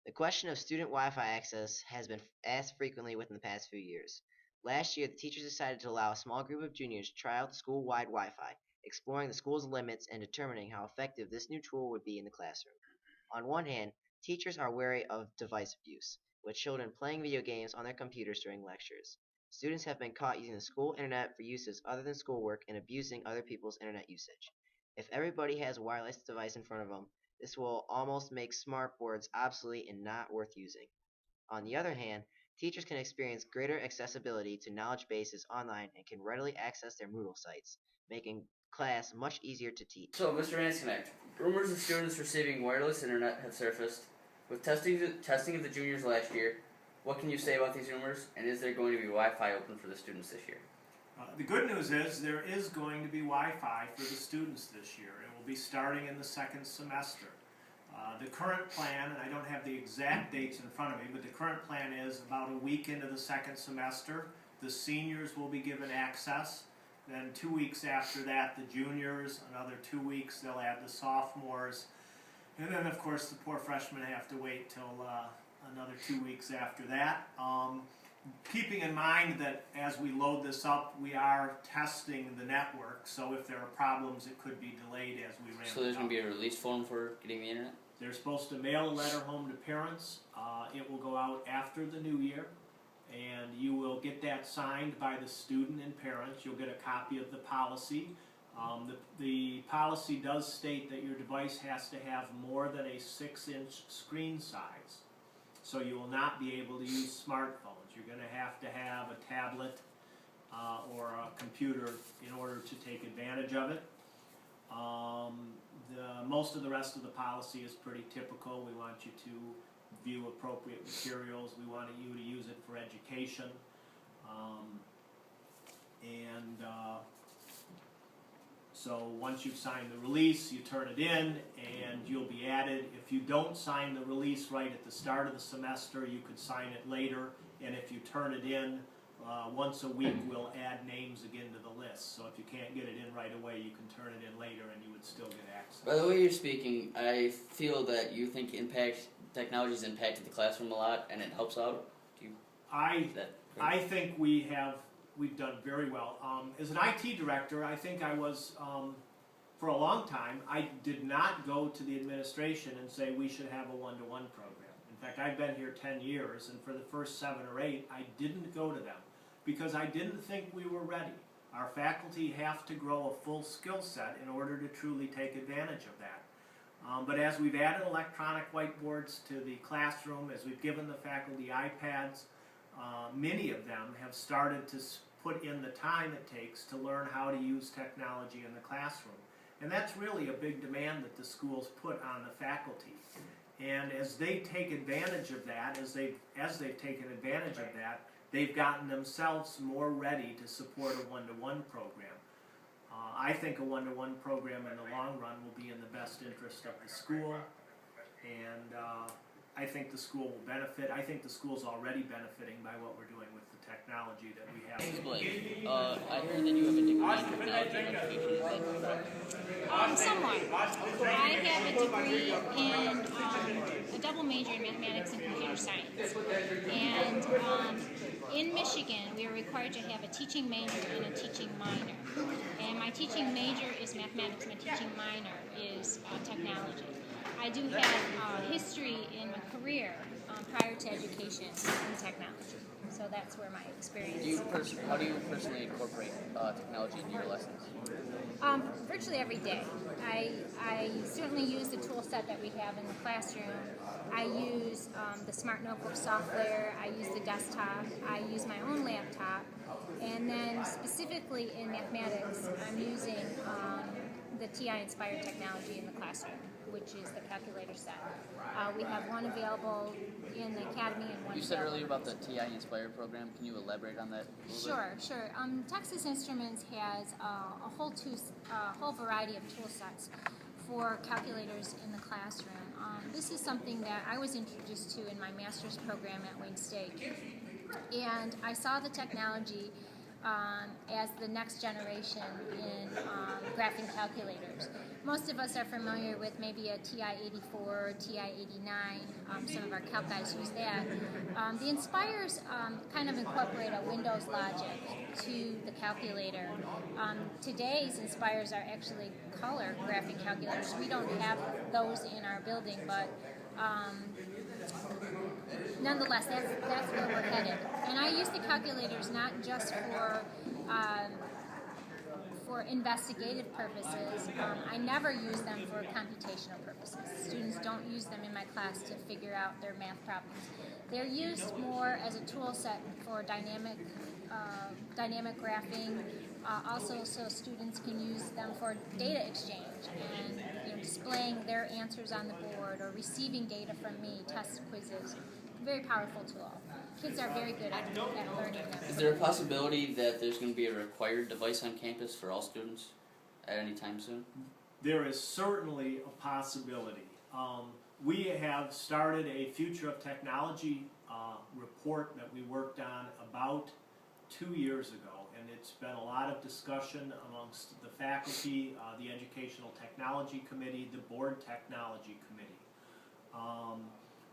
The question of student Wi-Fi access has been asked frequently within the past few years. Last year, the teachers decided to allow a small group of juniors to try out the school-wide Wi-Fi, exploring the school's limits and determining how effective this new tool would be in the classroom. On one hand, teachers are wary of device abuse, with children playing video games on their computers during lectures. Students have been caught using the school internet for uses other than schoolwork and abusing other people's internet usage. If everybody has a wireless device in front of them, this will almost make smart boards obsolete and not worth using. On the other hand, teachers can experience greater accessibility to knowledge bases online and can readily access their Moodle sites, making class much easier to teach. So, Mr. Ansconnect, rumors of students receiving wireless internet have surfaced. With testing of the juniors last year, what can you say about these rumors, and is there going to be Wi-Fi open for the students this year? The good news is there is going to be Wi-Fi for the students this year. It will be starting in the second semester. The current plan, and I don't have the exact dates in front of me, but the current plan is about a week into the second semester, the seniors will be given access. Then 2 weeks after that, the juniors. Another 2 weeks, they'll add the sophomores. And then, of course, the poor freshmen have to wait till another 2 weeks after that. Keeping in mind that as we load this up, we are testing the network, so if there are problems, it could be delayed as we ramp it up. So there's going to be a release form for getting the internet? They're supposed to mail a letter home to parents. It will go out after the new year, and you will get that signed by the student and parents. You'll get a copy of the policy. The policy does state that your device has to have more than a 6-inch screen size. So you will not be able to use smartphones. You're going to have a tablet or a computer in order to take advantage of it. Most of the rest of the policy is pretty typical. We want you to view appropriate materials. We want you to use it for education. So once you've signed the release, you turn it in and you'll be added. If you don't sign the release right at the start of the semester, you could sign it later. And if you turn it in once a week, we'll add names again to the list. So if you can't get it in right away, you can turn it in later and you would still get access. By the way you're speaking, I feel that you think technology has impacted the classroom a lot and it helps out. I think we've done very well. As an IT director, I think I was, for a long time, I did not go to the administration and say we should have a one-to-one program. In fact, I've been here 10 years, and for the first 7 or 8, I didn't go to them because I didn't think we were ready. Our faculty have to grow a full skill set in order to truly take advantage of that. But as we've added electronic whiteboards to the classroom, as we've given the faculty iPads, many of them have started to put in the time it takes to learn how to use technology in the classroom. And that's really a big demand that the schools put on the faculty. And as they take advantage of that, as they've taken advantage of that, they've gotten themselves more ready to support a one-to-one program. I think a one-to-one program in the long run will be in the best interest of the school, and I think the school will benefit. I think the school's already benefiting by what we're doing with the technology that we have. Explain. I heard that you have a degree in technology and education. Is that correct? Somewhat. I have a degree in a double major in mathematics and computer science. And in Michigan, we are required to have a teaching major and a teaching minor. And my teaching major is mathematics, my teaching minor is technology. I do have history in my career prior to education in technology. So that's where my experience How do you personally incorporate technology in your lessons? Virtually every day. I certainly use the tool set that we have in the classroom. I use the Smart Notebook software, I use the desktop, I use my own laptop, and then specifically in mathematics, I'm using the TI-inspired technology in the classroom, which is the calculator set. We have one available in the academy and one. You said earlier about the TI-inspired program. Can you elaborate on that a little bit? Sure. Texas Instruments has a whole variety of tool sets for calculators in the classroom. This is something that I was introduced to in my master's program at Wayne State. And I saw the technology as the next generation in graphing calculators. Most of us are familiar with maybe a TI-84 or TI-89. Some of our calc guys use that. The Inspires kind of incorporate a Windows logic to the calculator. Today's Inspires are actually color graphing calculators. We don't have those in our building, but nonetheless, that's where we're headed. And I use the calculators not just for investigative purposes. I never use them for computational purposes. Students don't use them in my class to figure out their math problems. They're used more as a tool set for dynamic graphing, also so students can use them for data exchange and displaying their answers on the board or receiving data from me, test quizzes. Very powerful tool. Kids are very good at learning them. Is there a possibility that there's going to be a required device on campus for all students at any time soon? There is certainly a possibility. We have started a Future of Technology report that we worked on about 2 years ago, and it's been a lot of discussion amongst the faculty, the Educational Technology Committee, the Board Technology Committee.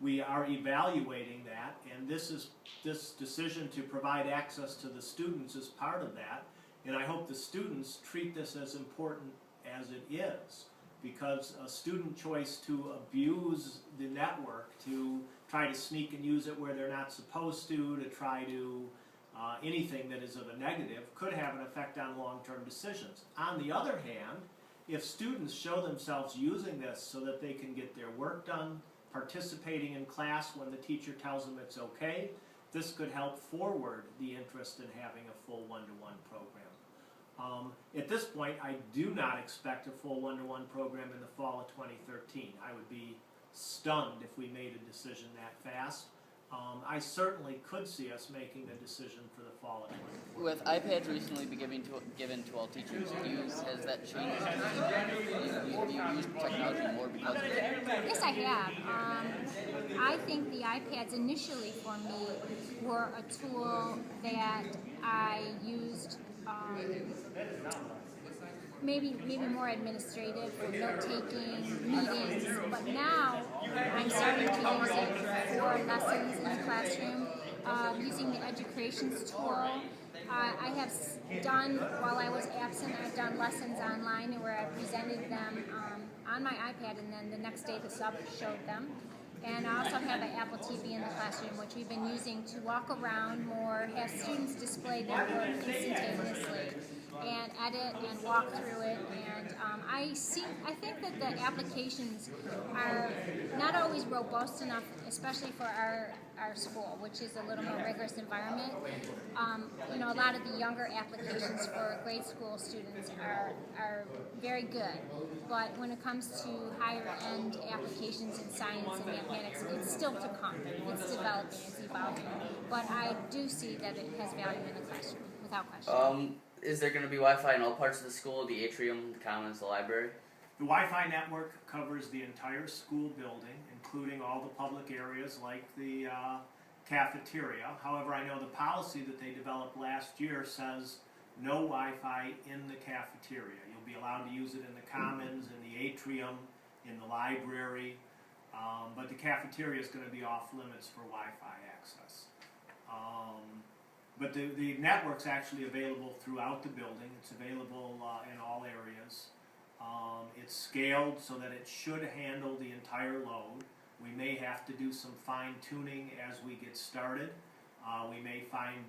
We are evaluating that, and this decision to provide access to the students is part of that, and I hope the students treat this as important as it is, because a student choice to abuse the network, to try to sneak and use it where they're not supposed to try to anything that is of a negative, could have an effect on long-term decisions. On the other hand, if students show themselves using this so that they can get their work done, participating in class when the teacher tells them it's okay, this could help forward the interest in having a full one-to-one program. At this point, I do not expect a full one-to-one program in the fall of 2013. I would be stunned if we made a decision that fast. I certainly could see us making a decision for the fall of 2014. With iPads recently be given to all teachers, has that changed? Do you use technology more because of it? Yes, I have. I think the iPads initially for me were a tool that I used maybe more administrative for note-taking, meetings, but now I'm starting to use it for lessons in the classroom, using the educations tool. I have done, while I was absent, I've done lessons online where I presented them on my iPad, and then the next day the sub showed them. And I also have an Apple TV in the classroom, which we've been using to walk around more, have students display their work instantaneously, and edit and walk through it. And I think that the applications are not always robust enough, especially for our school, which is a little more rigorous environment. A lot of the younger applications for grade school students are very good, but when it comes to higher end applications in science and mathematics, it's still to come. It's developing, it's evolving, but I do see that it has value in the classroom, without question. Is there going to be Wi-Fi in all parts of the school, the atrium, the commons, the library? The Wi-Fi network covers the entire school building, including all the public areas like the cafeteria. However, I know the policy that they developed last year says no Wi-Fi in the cafeteria. You'll be allowed to use it in the commons, in the atrium, in the library, but the cafeteria is going to be off limits for Wi-Fi access. But the network's actually available throughout the building. It's available in all areas. It's scaled so that it should handle the entire load. We may have to do some fine-tuning as we get started. We may find,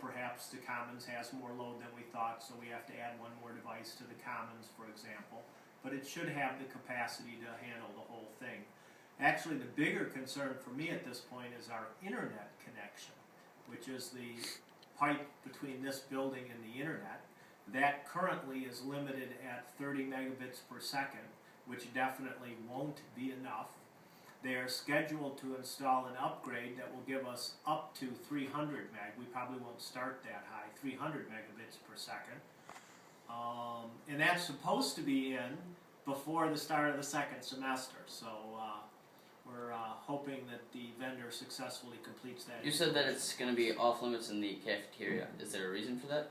perhaps the Commons has more load than we thought, so we have to add one more device to the Commons, for example. But it should have the capacity to handle the whole thing. Actually, the bigger concern for me at this point is our internet connection, which is the pipe between this building and the internet. That currently is limited at 30 megabits per second, which definitely won't be enough. They are scheduled to install an upgrade that will give us up to 300 meg. We probably won't start that high, 300 megabits per second. And that's supposed to be in before the start of the second semester. So we're hoping hoping that the vendor successfully completes that. You said that it's going to be off limits in the cafeteria. Is there a reason for that?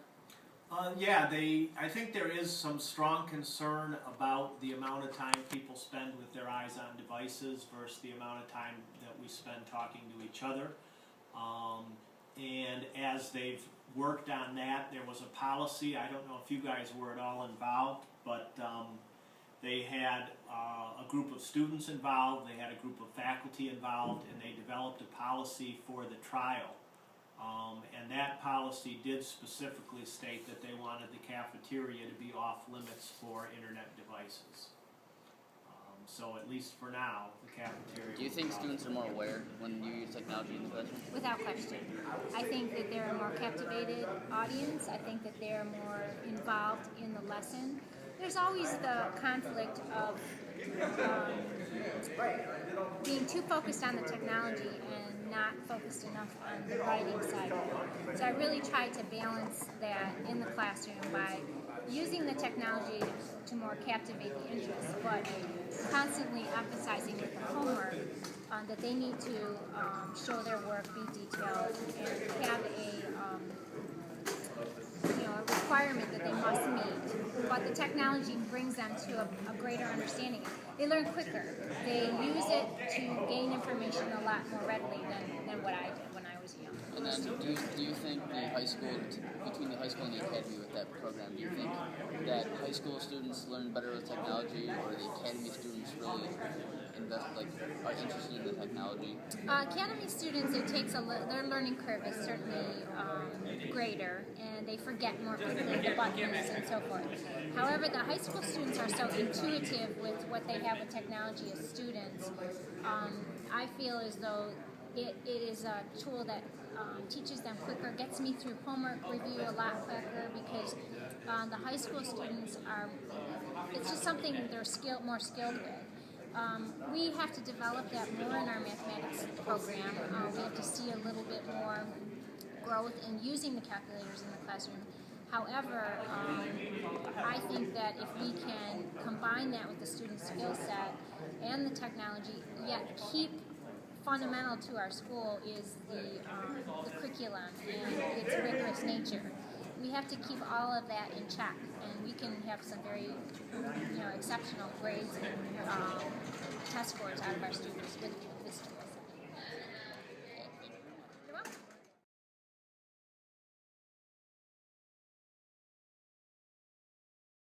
Yeah, I think there is some strong concern about the amount of time people spend with their eyes on devices versus the amount of time that we spend talking to each other. And as they've worked on that, there was a policy, I don't know if you guys were at all involved, but they had a group of students involved, they had a group of faculty involved, and they developed a policy for the trial. And that policy did specifically state that they wanted the cafeteria to be off limits for internet devices. So at least for now, the cafeteria. Do you think students are more aware when you use technology in the classroom? Without question. I think that they're a more captivated audience. I think that they're more involved in the lesson. There's always the conflict of being too focused on the technology and not focused enough on the writing side of it. So I really try to balance that in the classroom by using the technology to more captivate the interest, but constantly emphasizing with the homework that they need to show their work, be detailed, and have a requirement that they must meet. But the technology brings them to a greater understanding. They learn quicker. They use it to gain information a lot more readily than what I did when I was young. And then, do you think the high school, between the high school and the academy with that program, do you think that high school students learn better with technology, or the academy students really are interested in the technology? Academy students, their learning curve is certainly greater, and they forget more quickly the buttons and so forth. However, the high school students are so intuitive with what they have with technology as students. I feel as though it is a tool that teaches them quicker, gets me through homework review a lot quicker, because the high school students it's just something they're more skilled with. We have to develop that more in our mathematics program. We have to see a little bit more growth in using the calculators in the classroom. However, I think that if we can combine that with the student skill set and the technology, yet keep fundamental to our school is the curriculum and its rigorous nature. We have to keep all of that in check, and we can have some very exceptional grades and test scores out of our students with this tool.